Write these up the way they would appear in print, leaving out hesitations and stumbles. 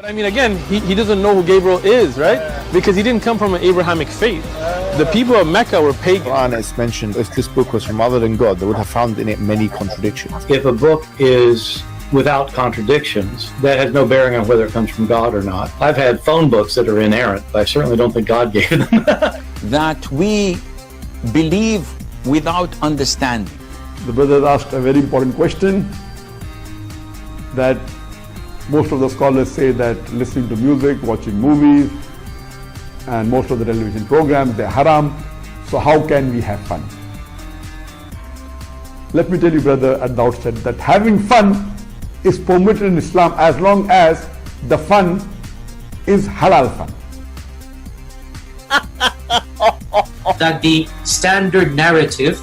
But I mean, again, he doesn't know who Gabriel is, right? Because he didn't come from an Abrahamic faith. The people of Mecca were pagan. Quran is mentioned, if this book was from other than God, they would have found in it many contradictions. If a book is without contradictions, that has no bearing on whether it comes from God or not. I've had phone books that are inerrant, but I certainly don't think God gave them. That we believe without understanding. The brother asked a very important question, that most of the scholars say that listening to music, watching movies, and most of the television programs, they're haram. So how can we have fun? Let me tell you, brother, at the outset, that having fun is permitted in Islam as long as the fun is halal fun. That the standard narrative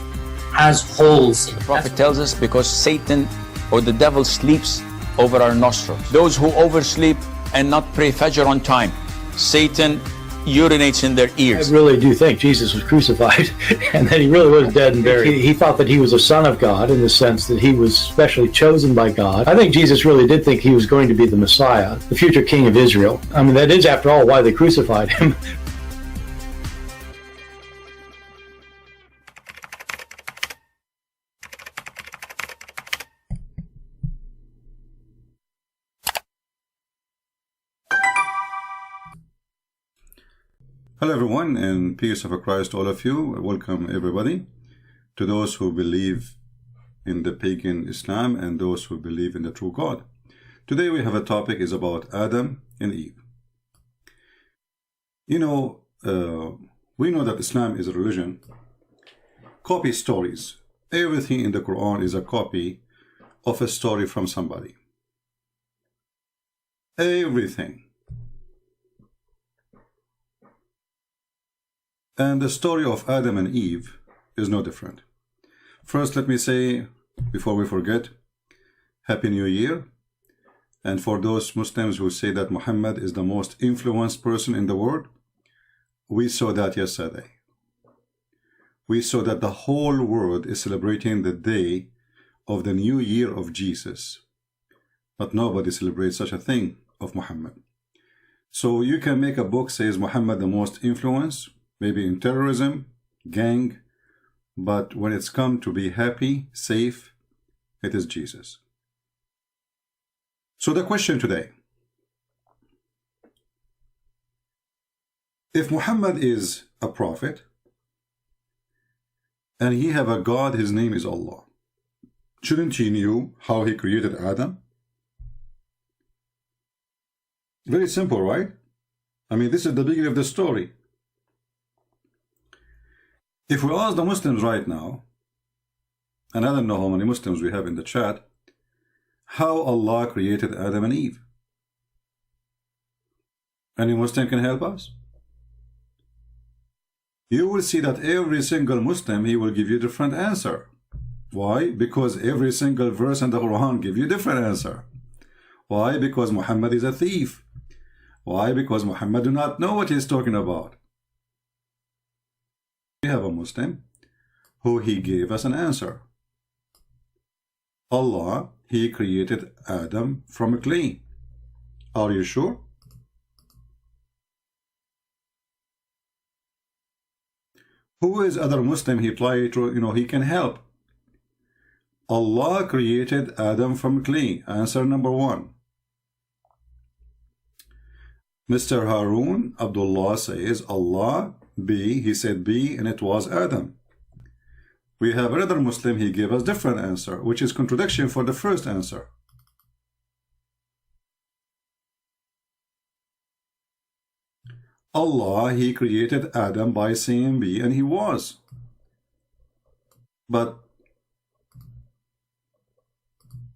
has holes in it. The Prophet tells us because Satan or the devil sleeps over our nostrils. Those who oversleep and not pray Fajr on time, Satan urinates in their ears. I really do think Jesus was crucified and that he really was dead and buried. He thought that he was a son of God in the sense that he was specially chosen by God. I think Jesus really did think he was going to be the Messiah, the future king of Israel. I mean, that is, after all, why they crucified him. Hello everyone, and peace of Christ all of you. Welcome everybody, to those who believe in the pagan Islam and those who believe in the true God. Today we have a topic is about Adam and Eve. You know, we know that Islam is a religion. Copy stories. Everything in the Quran is a copy of a story from somebody. Everything. And the story of Adam and Eve is no different. First, let me say, before we forget, Happy New Year. And for those Muslims who say that Muhammad is the most influenced person in the world, we saw that yesterday. We saw that the whole world is celebrating the day of the new year of Jesus. But nobody celebrates such a thing of Muhammad. So you can make a book says Muhammad the most influenced, maybe in terrorism, gang, but when it's come to be happy, safe, it is Jesus. So the question today, if Muhammad is a prophet, and he have a God, his name is Allah, shouldn't he knew how he created Adam? Very simple, right? I mean, this is the beginning of the story. If we ask the Muslims right now, and I don't know how many Muslims we have in the chat, how Allah created Adam and Eve? Any Muslim can help us? You will see that every single Muslim, he will give you a different answer. Why? Because every single verse in the Quran give you a different answer. Why? Because Muhammad is a thief. Why? Because Muhammad do not know what he's talking about. We have a Muslim who he gave us an answer. Allah, he created Adam from clay. Are you sure? Who is other Muslim he apply to, he can help? Allah created Adam from clay. Answer number one. Mr. Harun Abdullah says Allah, B, he said B, and it was Adam. We have another Muslim, he gave us different answer, which is contradiction for the first answer. Allah, he created Adam by saying B, and he was. But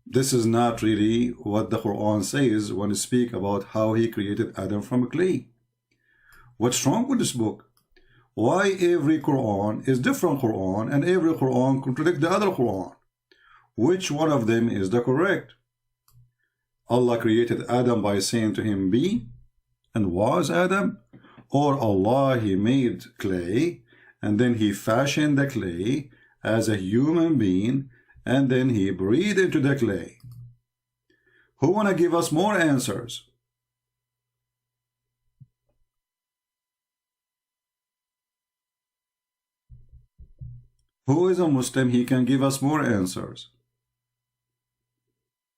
this is not really what the Quran says when it speaks about how he created Adam from clay. What's wrong with this book? Why every Quran is different Quran and every Quran contradicts the other Quran? Which one of them is the correct? Allah created Adam by saying to him be and was Adam? Or Allah, he made clay and then he fashioned the clay as a human being and then he breathed into the clay? Who wanna give us more answers? Who is a Muslim? He can give us more answers.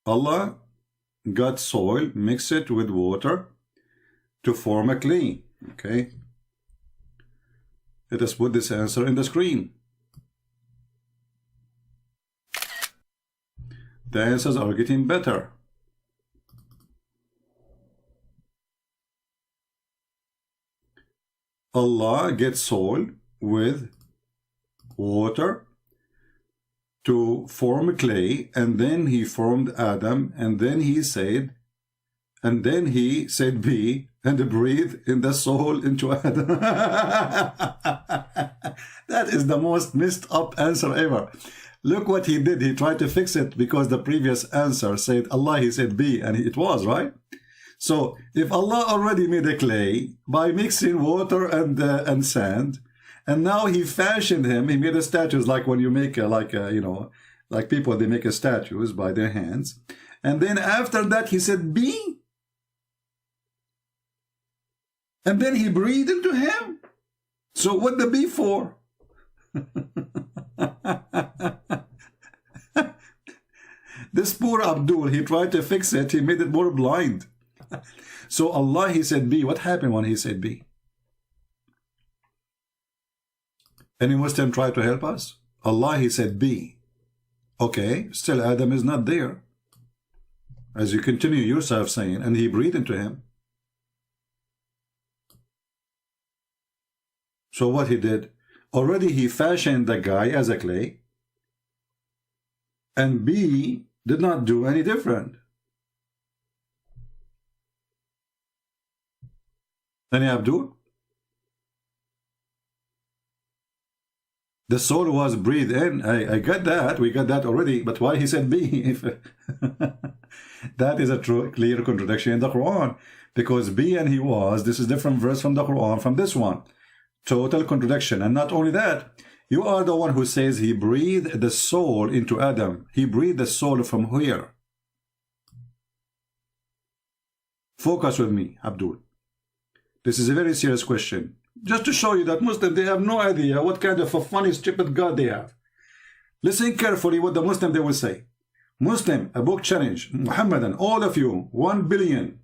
Allah got soil, mix it with water to form a clay. Okay. Let us put this answer in the screen. The answers are getting better. Allah gets soil with water to form clay, and then he formed Adam, and then he said be, and breathe in the soul into Adam. That is the most messed up answer ever. Look what he did. He tried to fix it because the previous answer said Allah, he said be, and it was right. So if Allah already made a clay by mixing water and sand, and now he fashioned him, he made a statues, like when you make like people, they make a statues by their hands, and then after that he said be, and then he breathed into him. So what the be for? This poor Abdul, he tried to fix it, he made it more blind. So Allah, he said be. What happened when he said be? Any Muslim try to help us? Allah, he said be. Okay, still Adam is not there, as you continue yourself saying, and he breathed into him. So what he did? Already he fashioned the guy as a clay, and B did not do any different. Any Abdul? The soul was breathed in. I got that. We got that already. But why he said be? That is a true, clear contradiction in the Quran. Because be and he was, this is different verse from the Quran, from this one. Total contradiction. And not only that, you are the one who says he breathed the soul into Adam. He breathed the soul from where? Focus with me, Abdul. This is a very serious question. Just to show you that Muslims, they have no idea what kind of a funny, stupid God they have. Listen carefully what the Muslim they will say. Muslim, a book challenge, Muhammadan, all of you, 1 billion.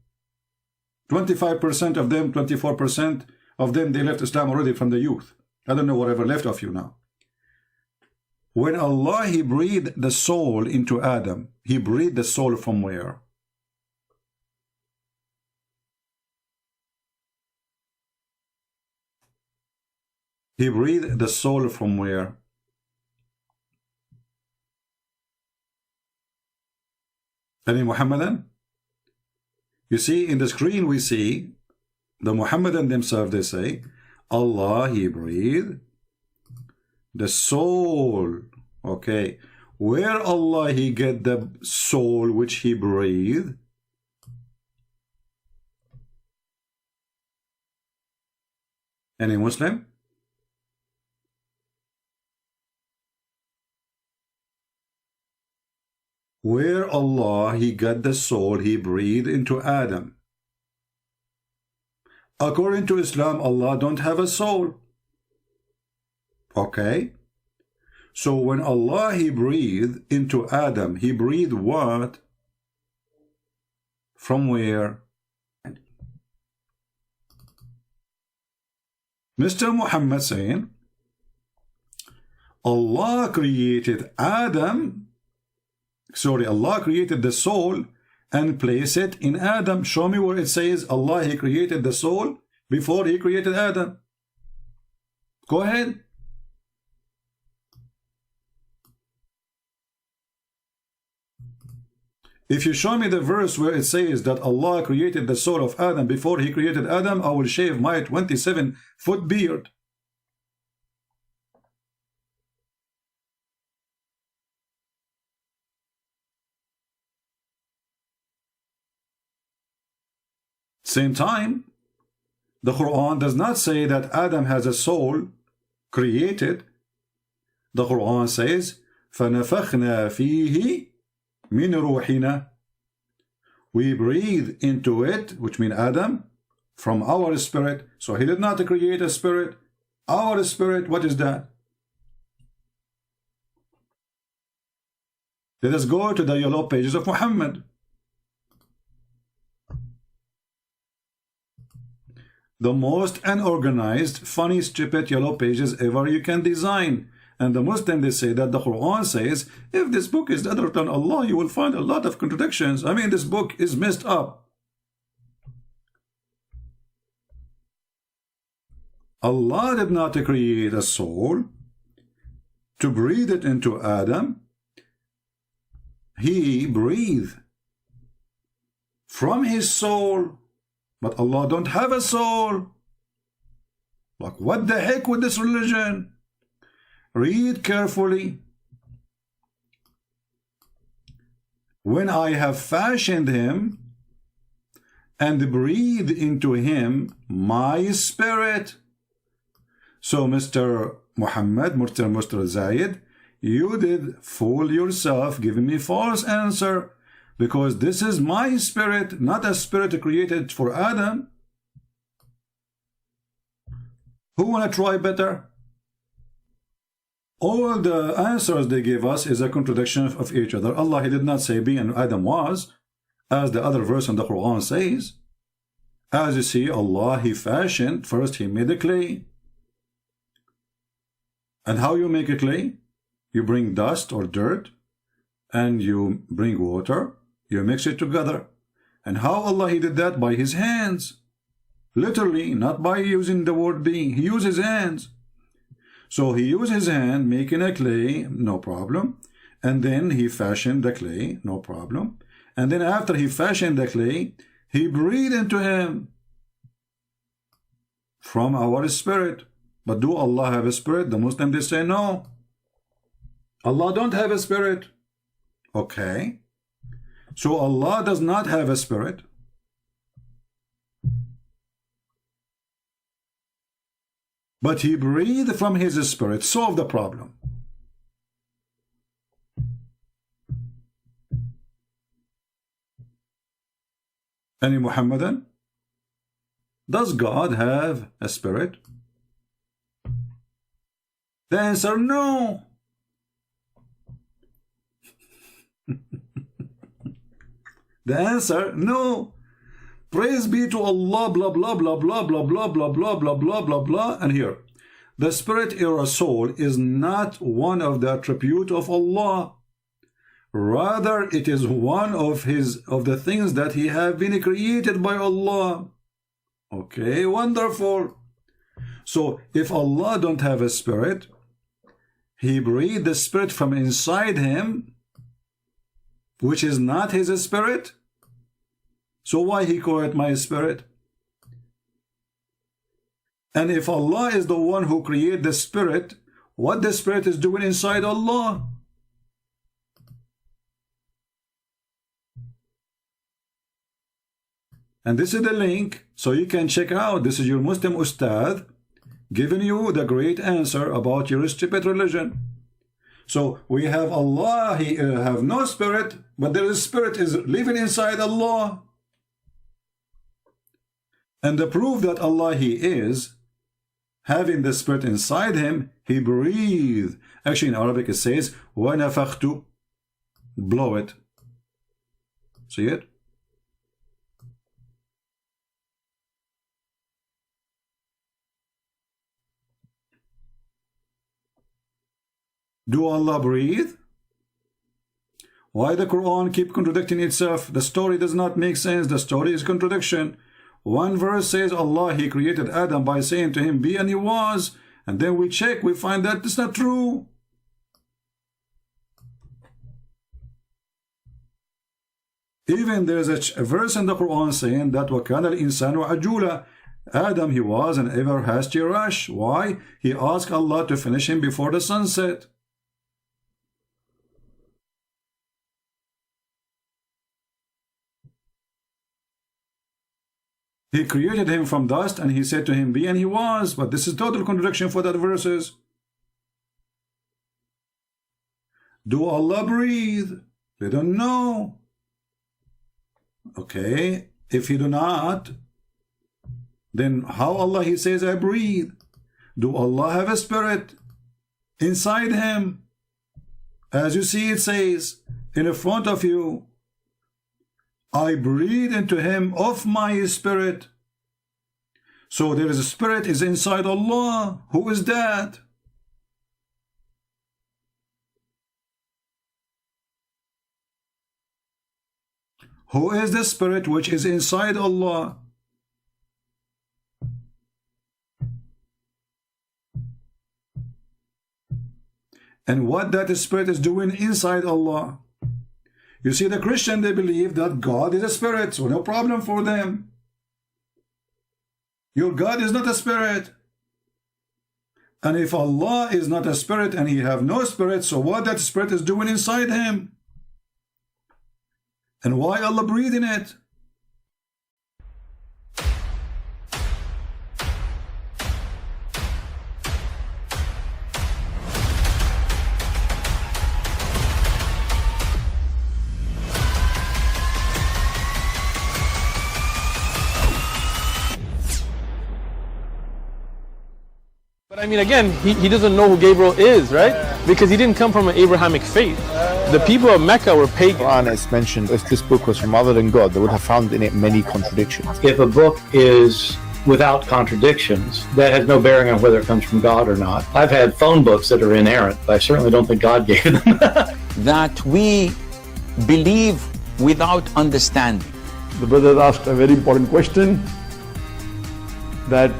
25% of them, 24% of them, they left Islam already from the youth. I don't know whatever left of you now. When Allah, he breathed the soul into Adam, he breathed the soul from where? He breathed the soul from where? Any Muhammadan? You see, in the screen we see the Muhammadan themselves, they say, Allah, he breathed the soul. Okay. Where Allah, he get the soul which he breathed? Any Muslim? Where Allah, he got the soul he breathed into Adam? According to Islam, Allah don't have a soul. Okay. So when Allah, he breathed into Adam, he breathed what? From where? Mr. Muhammad saying, Allah created Adam. Sorry, Allah created the soul and placed it in Adam. Show me where it says Allah, he created the soul before he created Adam. Go ahead. If you show me the verse where it says that Allah created the soul of Adam before he created Adam, I will shave my 27-foot beard. Same time, the Quran does not say that Adam has a soul created. The Quran says, فَنَفَخْنَا فِيهِ مِنْ رُوحِنَا. We breathe into it, which means Adam, from our spirit. So he did not create a spirit. Our spirit, what is that? Let us go to the yellow pages of Muhammad. The most unorganized, funny, stupid yellow pages ever you can design. And the Muslim, they say that the Quran says, if this book is other than Allah, you will find a lot of contradictions. I mean, this book is messed up. Allah did not create a soul to breathe it into Adam. He breathed from his soul, but Allah don't have a soul. Like, what the heck with this religion? Read carefully. When I have fashioned him and breathed into him my spirit. So Mr. Muhammad, Mr. Zayed, you did fool yourself giving me false answer, because this is my spirit, not a spirit created for Adam. Who want to try better? All the answers they give us is a contradiction of each other. Allah, he did not say be and Adam was, as the other verse in the Quran says. As you see, Allah, he fashioned, first he made the clay. And how you make a clay? You bring dust or dirt, and you bring water, you mix it together. And how Allah, he did that? By his hands. Literally, not by using the word being. He used his hands. So he used his hand making a clay, no problem. And then he fashioned the clay, no problem. And then after he fashioned the clay, he breathed into him from our spirit. But do Allah have a spirit? The Muslims, they say no. Allah don't have a spirit. Okay. So Allah does not have a spirit. But he breathed from his spirit. Solve the problem. Any Muhammadan? Does God have a spirit? The answer, no. The answer, no. Praise be to Allah, blah, blah, blah, blah, blah, blah, blah, blah, blah, blah, blah, blah. And here, the spirit or a soul is not one of the attributes of Allah. Rather, it is one of the things that he have been created by Allah. Okay, wonderful. So, if Allah don't have a spirit, he breathed the spirit from inside him, which is not his spirit. So why he call it my spirit? And if Allah is the one who created the spirit, what the spirit is doing inside Allah? And this is the link, so you can check out. This is your Muslim Ustad giving you the great answer about your stupid religion. So we have Allah, he have no spirit, but there is spirit is living inside Allah. And the proof that Allah, he is having the spirit inside him, he breathed. Actually in Arabic it says وَنَفَخْتُ, blow it. See it? Do Allah breathe? Why the Quran keep contradicting itself? The story does not make sense. The story is contradiction. One verse says Allah, he created Adam by saying to him, be, and he was. And then we check, we find that it's not true. Even there's a verse in the Quran saying that وَكَانَ الْإِنسَانُ عَجُولًا, Adam, he was an ever hasty rush. Why? He asked Allah to finish him before the sunset. He created him from dust and he said to him, be, and he was. But this is total contradiction for that verses. Do Allah breathe? They don't know. Okay, if he do not, then how Allah, he says, I breathe? Do Allah have a spirit inside him? As you see, it says, in front of you. I breathe into him of my spirit. So there is a spirit is inside Allah. Who is that? Who is the spirit which is inside Allah? And what that spirit is doing inside Allah? You see, the Christian, they believe that God is a spirit, so no problem for them. Your God is not a spirit. And if Allah is not a spirit and he have no spirit, so what that spirit is doing inside him? And why Allah breathing it? But I mean, again, he doesn't know who Gabriel is, right? Because he didn't come from an Abrahamic faith. The people of Mecca were pagan. Quran, it's mentioned if this book was from other than God, they would have found in it many contradictions. If a book is without contradictions, that has no bearing on whether it comes from God or not. I've had phone books that are inerrant, but I certainly don't think God gave them. That we believe without understanding. The brother asked a very important question, that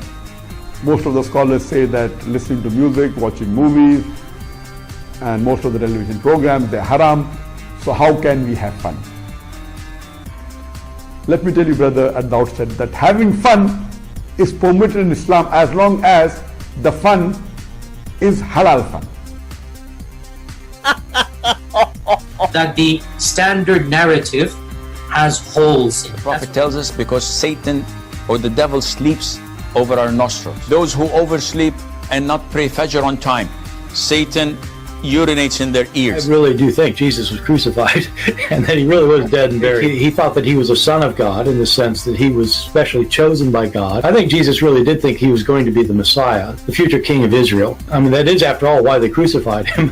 most of the scholars say that listening to music, watching movies, and most of the television programs, they're haram. So how can we have fun? Let me tell you, brother, at the outset, that having fun is permitted in Islam as long as the fun is halal fun. That the standard narrative has holes in it. The Prophet tells us because Satan or the devil sleeps over our nostrils. Those who oversleep and not pray Fajr on time, Satan urinates in their ears. I really do think Jesus was crucified and that he really was dead and buried. He thought that he was a son of God in the sense that he was specially chosen by God. I think Jesus really did think he was going to be the Messiah, the future king of Israel. I mean, that is, after all, why they crucified him.